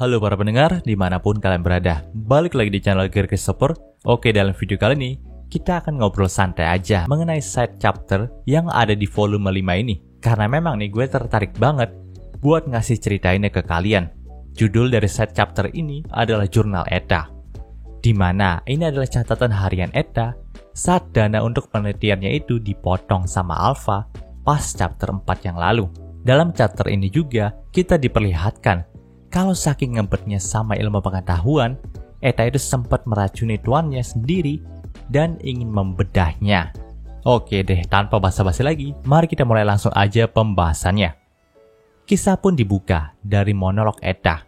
Halo para pendengar, dimanapun kalian berada. Balik lagi di channel Gear Christopher. Oke, dalam video kali ini, kita akan ngobrol santai aja mengenai side chapter yang ada di volume 5 ini. Karena memang nih gue tertarik banget buat ngasih cerita ini ke kalian. Judul dari side chapter ini adalah Jurnal Eta. Dimana ini adalah catatan harian Eta saat dana untuk penelitiannya itu dipotong sama Alpha pas chapter 4 yang lalu. Dalam chapter ini juga, kita diperlihatkan kalau saking ngebetnya sama ilmu pengetahuan, Eta itu sempat meracuni tuannya sendiri dan ingin membedahnya. Oke deh, tanpa basa-basi lagi, mari kita mulai langsung aja pembahasannya. Kisah pun dibuka dari monolog Eta.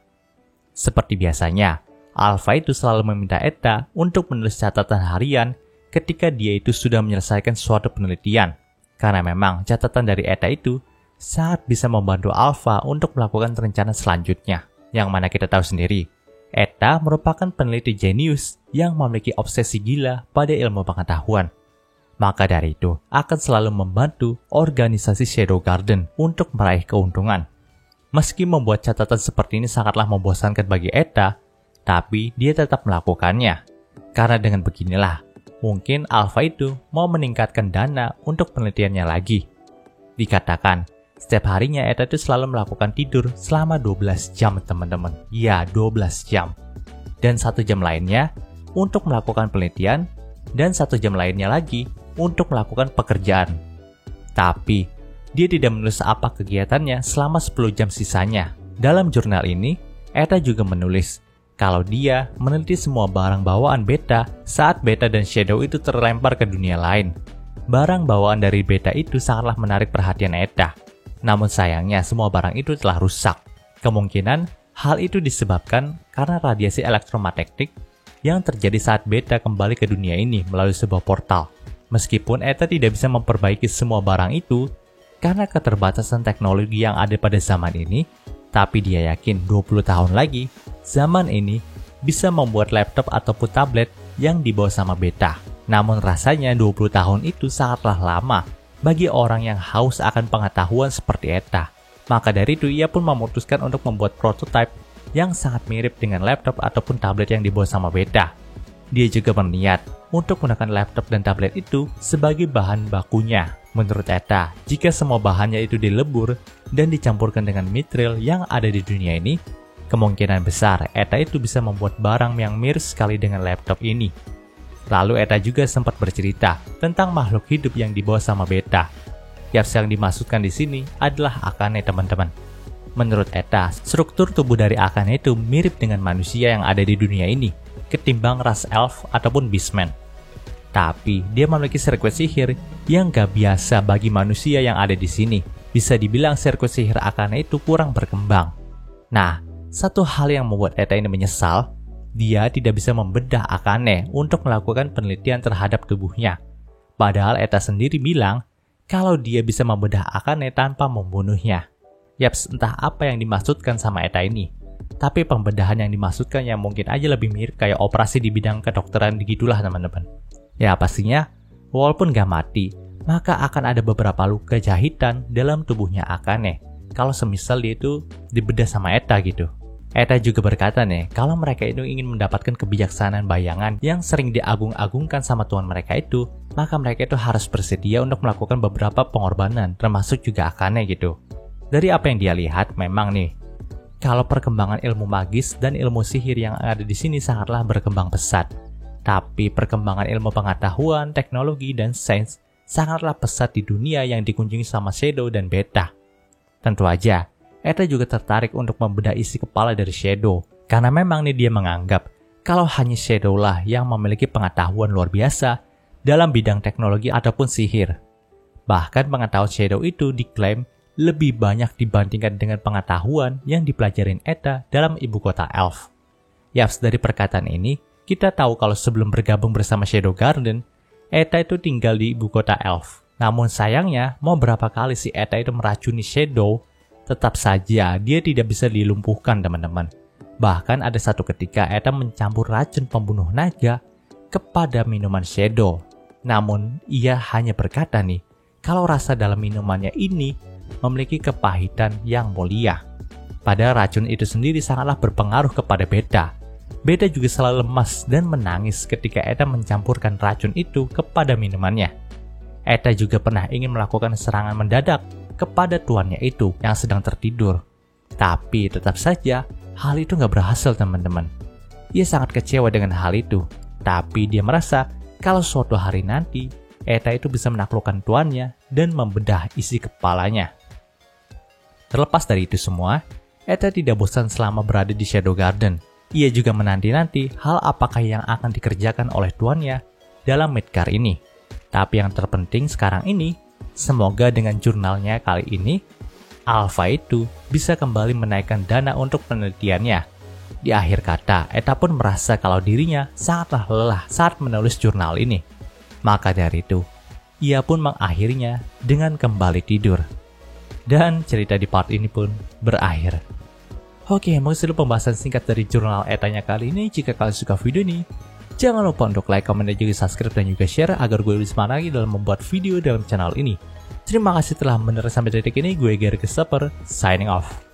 Seperti biasanya, Alpha itu selalu meminta Eta untuk menulis catatan harian ketika dia itu sudah menyelesaikan suatu penelitian. Karena memang catatan dari Eta itu sangat bisa membantu Alpha untuk melakukan rencana selanjutnya. Yang mana kita tahu sendiri, Eta merupakan peneliti jenius yang memiliki obsesi gila pada ilmu pengetahuan. Maka dari itu, akan selalu membantu organisasi Shadow Garden untuk meraih keuntungan. Meski membuat catatan seperti ini sangatlah membosankan bagi Eta, tapi dia tetap melakukannya. Karena dengan beginilah, mungkin Alpha itu mau meningkatkan dana untuk penelitiannya lagi. Dikatakan, setiap harinya Eta itu selalu melakukan tidur selama 12 jam teman-teman. Ya, 12 jam. Dan 1 jam lainnya untuk melakukan penelitian dan 1 jam lainnya lagi untuk melakukan pekerjaan. Tapi, dia tidak menulis apa kegiatannya selama 10 jam sisanya. Dalam jurnal ini, Eta juga menulis kalau dia meneliti semua barang bawaan Beta saat Beta dan Shadow itu terlempar ke dunia lain. Barang bawaan dari Beta itu sangatlah menarik perhatian Eta. Namun sayangnya semua barang itu telah rusak. Kemungkinan hal itu disebabkan karena radiasi elektromagnetik yang terjadi saat Beta kembali ke dunia ini melalui sebuah portal. Meskipun Eta tidak bisa memperbaiki semua barang itu karena keterbatasan teknologi yang ada pada zaman ini, tapi dia yakin 20 tahun lagi, zaman ini bisa membuat laptop ataupun tablet yang dibawa sama Beta. Namun rasanya 20 tahun itu sangatlah lama bagi orang yang haus akan pengetahuan seperti Eta. Maka dari itu ia pun memutuskan untuk membuat prototipe yang sangat mirip dengan laptop ataupun tablet yang dibawa sama Beta. Dia juga berniat untuk menggunakan laptop dan tablet itu sebagai bahan bakunya. Menurut Eta, jika semua bahannya itu dilebur dan dicampurkan dengan mithril yang ada di dunia ini, kemungkinan besar Eta itu bisa membuat barang yang mirip sekali dengan laptop ini. Lalu Eta juga sempat bercerita tentang makhluk hidup yang dibawa sama Beta. Yang dimaksudkan di sini adalah Akane teman-teman. Menurut Eta, struktur tubuh dari Akane itu mirip dengan manusia yang ada di dunia ini, ketimbang ras elf ataupun beastman. Tapi dia memiliki sirkuit sihir yang gak biasa bagi manusia yang ada di sini. Bisa dibilang sirkuit sihir Akane itu kurang berkembang. Nah, satu hal yang membuat Eta ini menyesal, dia tidak bisa membedah Akane untuk melakukan penelitian terhadap tubuhnya. Padahal Eta sendiri bilang kalau dia bisa membedah Akane tanpa membunuhnya. Yaps, entah apa yang dimaksudkan sama Eta ini. Tapi pembedahan yang dimaksudkan yang mungkin aja lebih mirip kayak operasi di bidang kedokteran begitulah teman-teman. Ya pastinya, walaupun gak mati, maka akan ada beberapa luka jahitan dalam tubuhnya Akane kalau semisal dia itu dibedah sama Eta gitu. Eta juga berkata nih, kalau mereka itu ingin mendapatkan kebijaksanaan bayangan yang sering diagung-agungkan sama tuan mereka itu, maka mereka itu harus bersedia untuk melakukan beberapa pengorbanan, termasuk juga Akane gitu. Dari apa yang dia lihat, memang nih, kalau perkembangan ilmu magis dan ilmu sihir yang ada di sini sangatlah berkembang pesat. Tapi perkembangan ilmu pengetahuan, teknologi, dan sains sangatlah pesat di dunia yang dikunjungi sama Shadow dan Beta. Tentu aja, Eta juga tertarik untuk membedah isi kepala dari Shadow, karena memang nih dia menganggap kalau hanya Shadow lah yang memiliki pengetahuan luar biasa dalam bidang teknologi ataupun sihir. Bahkan pengetahuan Shadow itu diklaim lebih banyak dibandingkan dengan pengetahuan yang dipelajarin Eta dalam ibu kota Elf. Yaps, dari perkataan ini, kita tahu kalau sebelum bergabung bersama Shadow Garden, Eta itu tinggal di ibu kota Elf. Namun sayangnya, mau berapa kali si Eta itu meracuni Shadow, tetap saja dia tidak bisa dilumpuhkan teman-teman. Bahkan ada satu ketika Eta mencampur racun pembunuh naga kepada minuman Shadow. Namun ia hanya berkata nih, kalau rasa dalam minumannya ini memiliki kepahitan yang mulia. Padahal racun itu sendiri sangatlah berpengaruh kepada Beta. Beta juga selalu lemas dan menangis ketika Eta mencampurkan racun itu kepada minumannya. Eta juga pernah ingin melakukan serangan mendadak kepada tuannya itu yang sedang tertidur. Tapi tetap saja hal itu nggak berhasil teman-teman. Ia sangat kecewa dengan hal itu. Tapi dia merasa kalau suatu hari nanti Eta itu bisa menaklukkan tuannya dan membedah isi kepalanya. Terlepas dari itu semua, Eta tidak bosan selama berada di Shadow Garden. Ia juga menanti-nanti hal apakah yang akan dikerjakan oleh tuannya dalam Midgar ini. Tapi yang terpenting sekarang ini, semoga dengan jurnalnya kali ini, Alpha itu bisa kembali menaikkan dana untuk penelitiannya. Di akhir kata, Eta pun merasa kalau dirinya sangatlah lelah saat menulis jurnal ini. Maka dari itu, ia pun mengakhirinya dengan kembali tidur. Dan cerita di part ini pun berakhir. Oke, mungkin itu pembahasan singkat dari jurnal Etanya kali ini. Jika kalian suka video ini, jangan lupa untuk like, komen, dan juga subscribe dan juga share agar gue lebih semangat lagi dalam membuat video dalam channel ini. Terima kasih telah menonton sampai detik ini. Gue Gary Christopher, signing off.